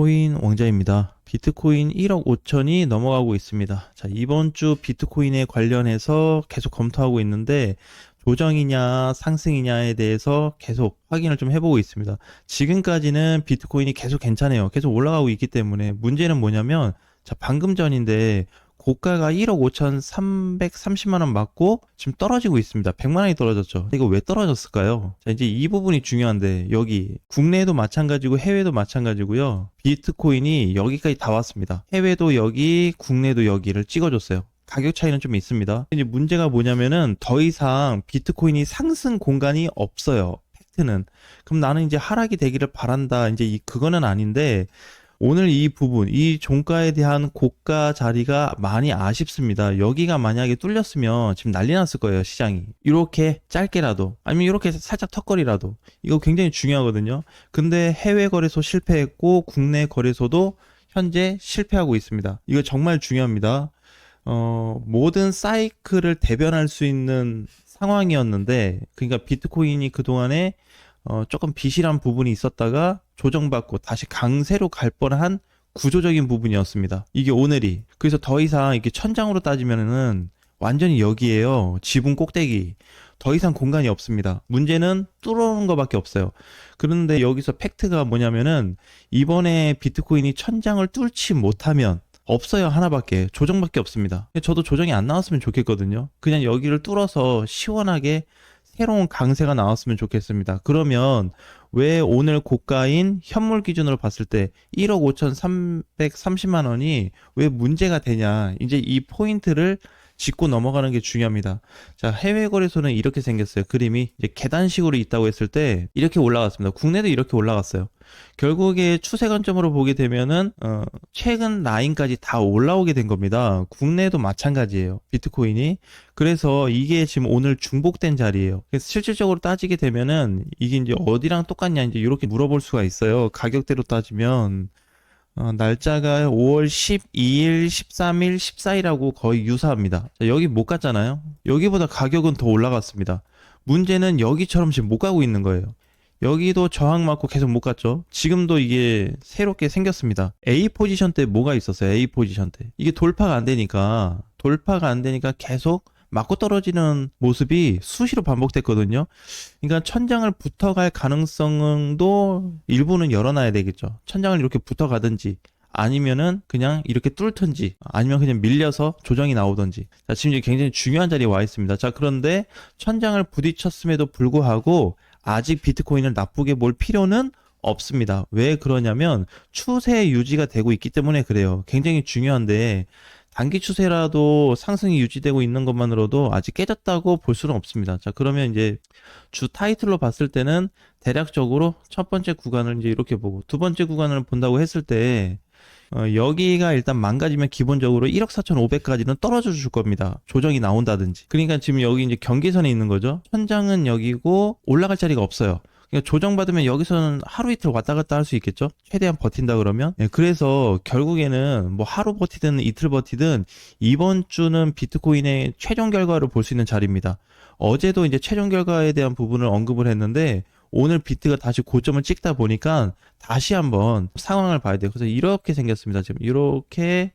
비트코인 왕자입니다. 비트코인 1억 5천이 넘어가고 있습니다. 자, 이번 주 비트코인에 관련해서 계속 검토하고 있는데 조정이냐 상승이냐에 대해서 계속 확인을 좀 해보고 있습니다. 지금까지는 비트코인이 계속 괜찮아요. 계속 올라가고 있기 때문에 문제는 뭐냐면, 자, 방금 전인데 고가가 1억 5,330만 원 맞고 지금 떨어지고 있습니다. 100만 원이 떨어졌죠. 이거 왜 떨어졌을까요? 자, 이제 이 부분이 중요한데, 여기 국내도 마찬가지고 해외도 마찬가지고요. 비트코인이 여기까지 다 왔습니다. 해외도 여기, 국내도 여기를 찍어줬어요. 가격 차이는 좀 있습니다. 이제 문제가 뭐냐면은 더 이상 비트코인이 상승 공간이 없어요. 팩트는. 그럼 나는 이제 하락이 되기를 바란다. 이제 그거는 아닌데, 오늘 이 부분, 이 종가에 대한 고가 자리가 많이 아쉽습니다. 여기가 만약에 뚫렸으면 지금 난리 났을 거예요, 시장이. 이렇게 짧게라도, 아니면 이렇게 살짝 턱걸이라도. 이거 굉장히 중요하거든요. 근데 해외 거래소 실패했고, 국내 거래소도 현재 실패하고 있습니다. 이거 정말 중요합니다. 모든 사이클을 대변할 수 있는 상황이었는데, 그러니까 비트코인이 그동안에 조금 비실한 부분이 있었다가 조정받고 다시 강세로 갈 뻔한 구조적인 부분이었습니다. 이게 오늘이. 그래서 더 이상 이렇게 천장으로 따지면은 완전히 여기에요. 지붕 꼭대기. 더 이상 공간이 없습니다. 문제는 뚫어놓은 것밖에 없어요. 그런데 여기서 팩트가 뭐냐면은, 이번에 비트코인이 천장을 뚫지 못하면 없어요. 하나밖에. 조정밖에 없습니다. 저도 조정이 안 나왔으면 좋겠거든요. 그냥 여기를 뚫어서 시원하게 새로운 강세가 나왔으면 좋겠습니다. 그러면 왜 오늘 고가인 현물 기준으로 봤을 때 1억 5,330만 원이 왜 문제가 되냐. 이제 이 포인트를 짚고 넘어가는 게 중요합니다. 자, 해외 거래소는 이렇게 생겼어요. 그림이 이제 계단식으로 있다고 했을 때 이렇게 올라갔습니다. 국내도 이렇게 올라갔어요. 결국에 추세 관점으로 보게 되면은 최근 라인까지 다 올라오게 된 겁니다. 국내도 마찬가지예요. 비트코인이. 그래서 이게 지금 오늘 중복된 자리예요. 그래서 실질적으로 따지게 되면은 이게 이제 어디랑 똑같냐 이제 이렇게 물어볼 수가 있어요. 가격대로 따지면 날짜가 5월 12일, 13일, 14일하고 거의 유사합니다. 자, 여기 못 갔잖아요. 여기보다 가격은 더 올라갔습니다. 문제는 여기처럼 지금 못 가고 있는 거예요. 여기도 저항 맞고 계속 못 갔죠. 지금도 이게 새롭게 생겼습니다. A 포지션 때 뭐가 있었어요? A 포지션 때. 이게 돌파가 안 되니까 계속 맞고 떨어지는 모습이 수시로 반복됐거든요. 그러니까 천장을 붙어갈 가능성도 일부는 열어놔야 되겠죠. 천장을 이렇게 붙어가든지, 아니면은 그냥 이렇게 뚫든지, 아니면 그냥 밀려서 조정이 나오든지. 자, 지금 이제 굉장히 중요한 자리에 와 있습니다. 자, 그런데 천장을 부딪혔음에도 불구하고 아직 비트코인을 나쁘게 볼 필요는 없습니다. 왜 그러냐면 추세 유지가 되고 있기 때문에 그래요. 굉장히 중요한데, 단기 추세라도 상승이 유지되고 있는 것만으로도 아직 깨졌다고 볼 수는 없습니다. 자, 그러면 이제 주 타이틀로 봤을 때는 대략적으로 첫 번째 구간을 이제 이렇게 보고, 두 번째 구간을 본다고 했을 때 여기가 일단 망가지면 기본적으로 1억 4,500까지는 떨어져 줄 겁니다. 조정이 나온다든지. 그러니까 지금 여기 이제 경계선에 있는 거죠. 천장은 여기고 올라갈 자리가 없어요. 그러니까 조정받으면 여기서는 하루 이틀 왔다 갔다 할 수 있겠죠? 최대한 버틴다 그러면. 그래서 결국에는 뭐 하루 버티든 이틀 버티든 이번 주는 비트코인의 최종 결과를 볼 수 있는 자리입니다. 어제도 이제 최종 결과에 대한 부분을 언급을 했는데, 오늘 비트가 다시 고점을 찍다 보니까 다시 한번 상황을 봐야 돼요. 그래서 이렇게 생겼습니다. 지금 이렇게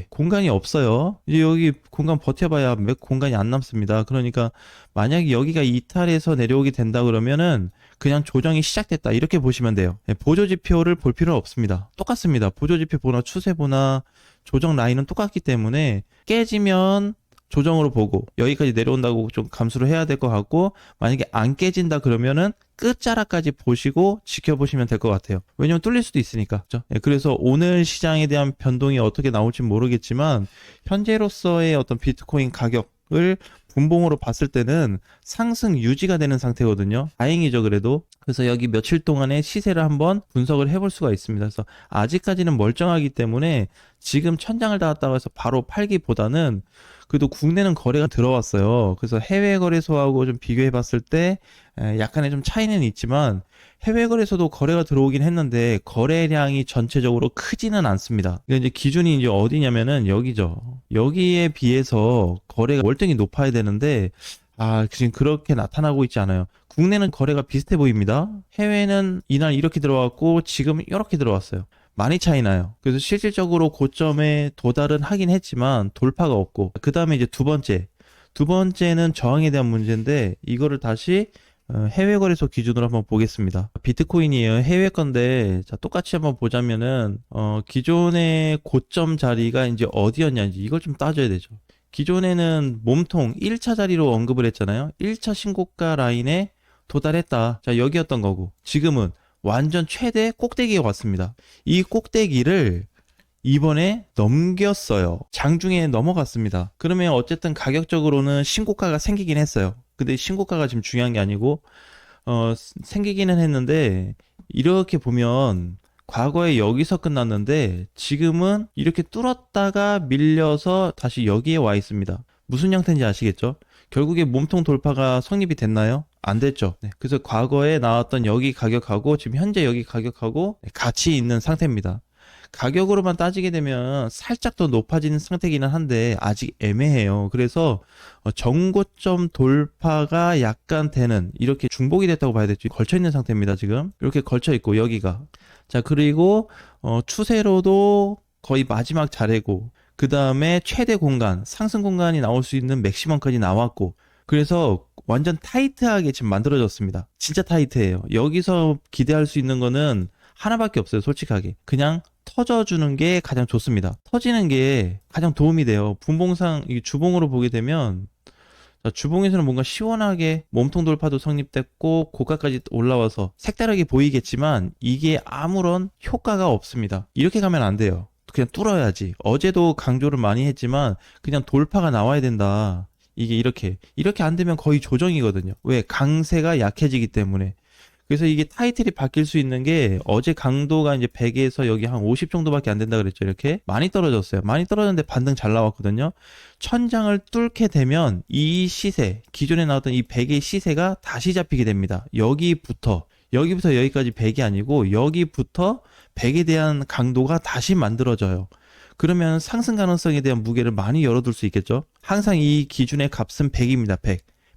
공간이 없어요. 이제 여기 공간 버텨봐야 몇 공간이 안 남습니다. 그러니까 만약에 여기가 이탈해서 내려오게 된다 그러면은 그냥 조정이 시작됐다 이렇게 보시면 돼요. 보조지표를 볼 필요는 없습니다. 똑같습니다. 보조지표 보나 추세 보나 조정 라인은 똑같기 때문에 깨지면 조정으로 보고 여기까지 내려온다고 좀 감수를 해야 될 것 같고, 만약에 안 깨진다 그러면은 끝자락까지 보시고 지켜보시면 될 것 같아요. 왜냐면 뚫릴 수도 있으니까. 그렇죠? 그래서 오늘 시장에 대한 변동이 어떻게 나올지 모르겠지만 현재로서의 어떤 비트코인 가격을 분봉으로 봤을 때는 상승 유지가 되는 상태거든요. 다행이죠, 그래도. 그래서 여기 며칠 동안의 시세를 한번 분석을 해볼 수가 있습니다. 그래서 아직까지는 멀쩡하기 때문에 지금 천장을 닿았다고 해서 바로 팔기보다는, 그래도 국내는 거래가 들어왔어요. 그래서 해외 거래소하고 좀 비교해 봤을 때 약간의 좀 차이는 있지만, 해외 거래소도 거래가 들어오긴 했는데 거래량이 전체적으로 크지는 않습니다. 이제 기준이 이제 어디냐면은 여기죠. 여기에 비해서 거래가 월등히 높아야 되는데 지금 그렇게 나타나고 있지 않아요. 국내는 거래가 비슷해 보입니다. 해외는 이날 이렇게 들어왔고 지금 이렇게 들어왔어요. 많이 차이 나요. 그래서 실질적으로 고점에 도달은 하긴 했지만 돌파가 없고, 그 다음에 이제 두 번째는 저항에 대한 문제인데, 이거를 다시 해외 거래소 기준으로 한번 보겠습니다. 비트코인이에요. 해외 건데, 자, 똑같이 한번 보자면은, 기존의 고점 자리가 이제 어디였냐는지 이걸 좀 따져야 되죠. 기존에는 몸통 1차 자리로 언급을 했잖아요. 1차 신고가 라인에 도달했다. 자, 여기였던 거고, 지금은 완전 최대 꼭대기에 왔습니다. 이 꼭대기를 이번에 넘겼어요. 장중에 넘어갔습니다. 그러면 어쨌든 가격적으로는 신고가가 생기긴 했어요. 근데 신고가가 지금 중요한 게 아니고 생기기는 했는데, 이렇게 보면 과거에 여기서 끝났는데 지금은 이렇게 뚫었다가 밀려서 다시 여기에 와 있습니다. 무슨 형태인지 아시겠죠? 결국에 몸통 돌파가 성립이 됐나요? 안 됐죠. 네, 그래서 과거에 나왔던 여기 가격하고 지금 현재 여기 가격하고 같이 있는 상태입니다. 가격으로만 따지게 되면 살짝 더 높아지는 상태이기는 한데 아직 애매해요. 그래서 정고점 돌파가 약간 되는, 이렇게 중복이 됐다고 봐야 되죠. 걸쳐 있는 상태입니다. 지금 이렇게 걸쳐 있고, 여기가, 자, 그리고 추세로도 거의 마지막 자리고, 그 다음에 최대 공간, 상승 공간이 나올 수 있는 맥시멈까지 나왔고, 그래서 완전 타이트하게 지금 만들어졌습니다. 진짜 타이트해요. 여기서 기대할 수 있는 거는 하나밖에 없어요. 솔직하게 그냥 터져주는 게 가장 좋습니다. 터지는 게 가장 도움이 돼요. 분봉상 이 주봉으로 보게 되면, 자, 주봉에서는 뭔가 시원하게 몸통 돌파도 성립됐고 고가까지 올라와서 색다르게 보이겠지만 이게 아무런 효과가 없습니다. 이렇게 가면 안 돼요. 그냥 뚫어야지. 어제도 강조를 많이 했지만 그냥 돌파가 나와야 된다. 이게 이렇게 안 되면 거의 조정이거든요. 왜? 강세가 약해지기 때문에. 그래서 이게 타이틀이 바뀔 수 있는 게, 어제 강도가 이제 100에서 여기 한 50 정도밖에 안 된다 그랬죠. 이렇게 많이 떨어졌어요. 많이 떨어졌는데 반등 잘 나왔거든요. 천장을 뚫게 되면 이 시세, 기존에 나왔던 이 100의 시세가 다시 잡히게 됩니다. 여기부터 여기까지 100이 아니고 여기부터 100에 대한 강도가 다시 만들어져요. 그러면 상승 가능성에 대한 무게를 많이 열어둘 수 있겠죠. 항상 이 기준의 값은 100입니다.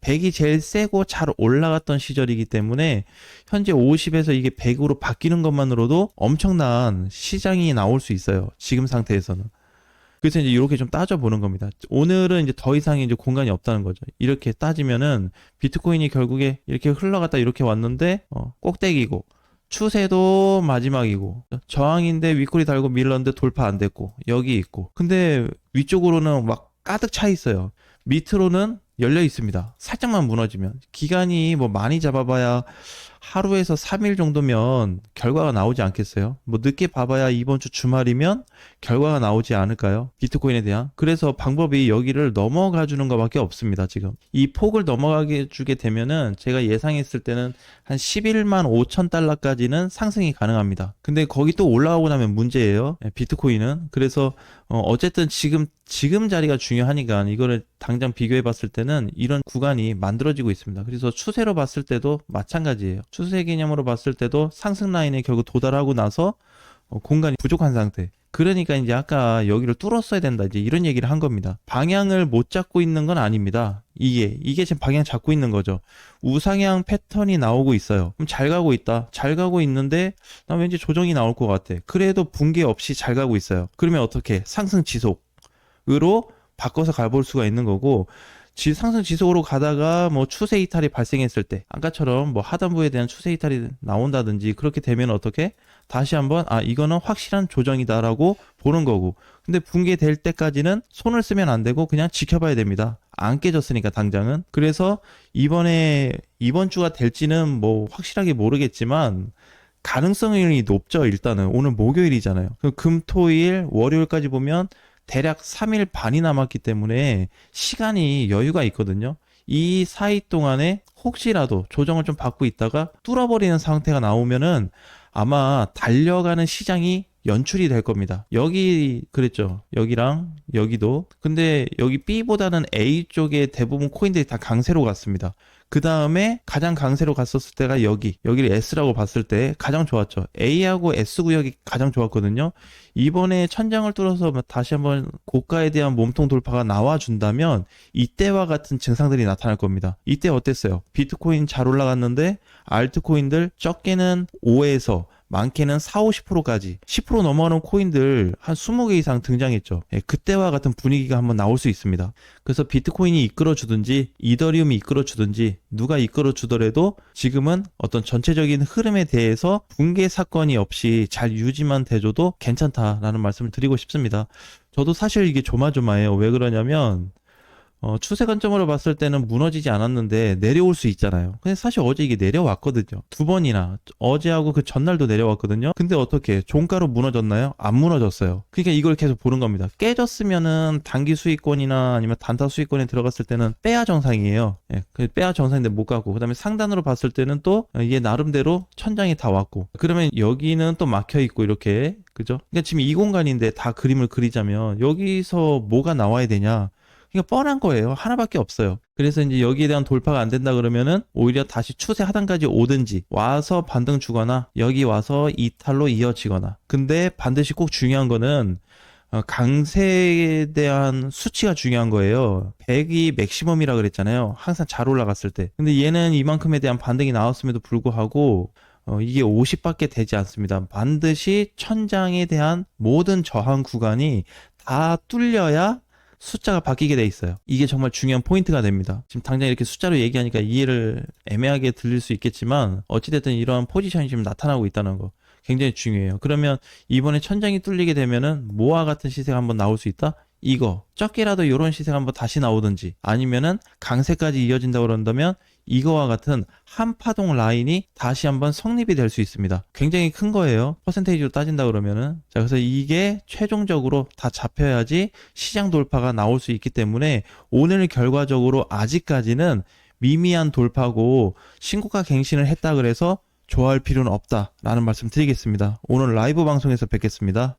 100이 제일 세고 잘 올라갔던 시절이기 때문에 현재 50에서 이게 100으로 바뀌는 것만으로도 엄청난 시장이 나올 수 있어요. 지금 상태에서는. 그래서 이제 이렇게 좀 따져보는 겁니다. 오늘은 이제 더 이상의 이제 공간이 없다는 거죠. 이렇게 따지면은 비트코인이 결국에 이렇게 흘러갔다 이렇게 왔는데 꼭대기고, 추세도 마지막이고, 저항인데 윗꼬리 달고 밀렀는데 돌파 안 됐고, 여기 있고, 근데 위쪽으로는 막 가득 차 있어요. 밑으로는 열려 있습니다. 살짝만 무너지면, 기간이 뭐 많이 잡아봐야 하루에서 3일 정도면 결과가 나오지 않겠어요? 뭐 늦게 봐봐야 이번 주 주말이면 결과가 나오지 않을까요? 비트코인에 대한. 그래서 방법이 여기를 넘어가 주는 것밖에 없습니다. 지금 이 폭을 넘어가게 주게 되면은 제가 예상했을 때는 한 11만 5천 달러까지는 상승이 가능합니다. 근데 거기 또 올라오고 나면 문제예요, 비트코인은. 그래서 어쨌든 지금 자리가 중요하니까 이거를 당장 비교해 봤을 때는 이런 구간이 만들어지고 있습니다. 그래서 추세로 봤을 때도 마찬가지예요. 추세 개념으로 봤을 때도 상승 라인에 결국 도달하고 나서 공간이 부족한 상태. 그러니까 이제 아까 여기를 뚫었어야 된다, 이제 이런 얘기를 한 겁니다. 방향을 못 잡고 있는 건 아닙니다. 이게 지금 방향 잡고 있는 거죠. 우상향 패턴이 나오고 있어요. 그럼 잘 가고 있다. 잘 가고 있는데 나 왠지 조정이 나올 것 같아. 그래도 붕괴 없이 잘 가고 있어요. 그러면 어떻게? 상승 지속으로 바꿔서 가볼 수가 있는 거고, 상승 지속으로 가다가 뭐 추세 이탈이 발생했을 때, 아까처럼 뭐 하단부에 대한 추세 이탈이 나온다든지 그렇게 되면 어떻게? 다시 한번 이거는 확실한 조정이다라고 보는 거고, 근데 붕괴될 때까지는 손을 쓰면 안 되고 그냥 지켜봐야 됩니다. 안 깨졌으니까 당장은. 그래서 이번 주가 될지는 뭐 확실하게 모르겠지만 가능성이 높죠. 일단은 오늘 목요일이잖아요. 금, 토, 일, 월요일까지 보면 대략 3일 반이 남았기 때문에 시간이 여유가 있거든요. 이 사이 동안에 혹시라도 조정을 좀 받고 있다가 뚫어버리는 상태가 나오면은 아마 달려가는 시장이 연출이 될 겁니다. 여기 그랬죠. 여기랑 여기도. 근데 여기 B보다는 A 쪽에 대부분 코인들이 다 강세로 갔습니다. 그 다음에 가장 강세로 갔었을 때가 여기를 S라고 봤을 때 가장 좋았죠. A하고 S 구역이 가장 좋았거든요. 이번에 천장을 뚫어서 다시 한번 고가에 대한 몸통 돌파가 나와준다면 이때와 같은 증상들이 나타날 겁니다. 이때 어땠어요? 비트코인 잘 올라갔는데 알트코인들 적게는 5에서 많게는 4, 50%까지 10% 넘어가는 코인들 한 20개 이상 등장했죠. 예, 그때와 같은 분위기가 한번 나올 수 있습니다. 그래서 비트코인이 이끌어주든지 이더리움이 이끌어주든지 누가 이끌어주더라도 지금은 어떤 전체적인 흐름에 대해서 붕괴 사건이 없이 잘 유지만 돼줘도 괜찮다라는 말씀을 드리고 싶습니다. 저도 사실 이게 조마조마해요. 왜 그러냐면 추세 관점으로 봤을 때는 무너지지 않았는데 내려올 수 있잖아요. 근데 사실 어제 이게 내려왔거든요. 두 번이나 어제하고 그 전날도 내려왔거든요. 근데 어떻게 종가로 무너졌나요? 안 무너졌어요. 그러니까 이걸 계속 보는 겁니다. 깨졌으면은 단기 수익권이나 아니면 단타 수익권에 들어갔을 때는 빼야 정상이에요. 예, 빼야 정상인데 못 가고 그다음에 상단으로 봤을 때는 또 이게 나름대로 천장이 다 왔고 그러면 여기는 또 막혀 있고 이렇게 그죠? 그러니까 지금 이 공간인데 다 그림을 그리자면 여기서 뭐가 나와야 되냐? 그러니까 뻔한 거예요. 하나밖에 없어요. 그래서 이제 여기에 대한 돌파가 안 된다 그러면은 오히려 다시 추세 하단까지 오든지 와서 반등 주거나 여기 와서 이탈로 이어지거나. 근데 반드시 꼭 중요한 거는 강세에 대한 수치가 중요한 거예요. 100이 맥시멈이라 그랬잖아요. 항상 잘 올라갔을 때. 근데 얘는 이만큼에 대한 반등이 나왔음에도 불구하고 이게 50밖에 되지 않습니다. 반드시 천장에 대한 모든 저항 구간이 다 뚫려야 숫자가 바뀌게 돼 있어요. 이게 정말 중요한 포인트가 됩니다. 지금 당장 이렇게 숫자로 얘기하니까 이해를 애매하게 들릴 수 있겠지만 어찌됐든 이러한 포지션이 지금 나타나고 있다는 거 굉장히 중요해요. 그러면 이번에 천장이 뚫리게 되면은 뭐와 같은 시세가 한번 나올 수 있다? 이거 적게라도 이런 시세가 한번 다시 나오든지 아니면은 강세까지 이어진다 그런다면 이거와 같은 한파동 라인이 다시 한번 성립이 될 수 있습니다. 굉장히 큰 거예요. 퍼센테이지로 따진다 그러면은. 자, 그래서 이게 최종적으로 다 잡혀야지 시장 돌파가 나올 수 있기 때문에 오늘 결과적으로 아직까지는 미미한 돌파고 신고가 갱신을 했다 그래서 좋아할 필요는 없다라는 말씀 드리겠습니다. 오늘 라이브 방송에서 뵙겠습니다.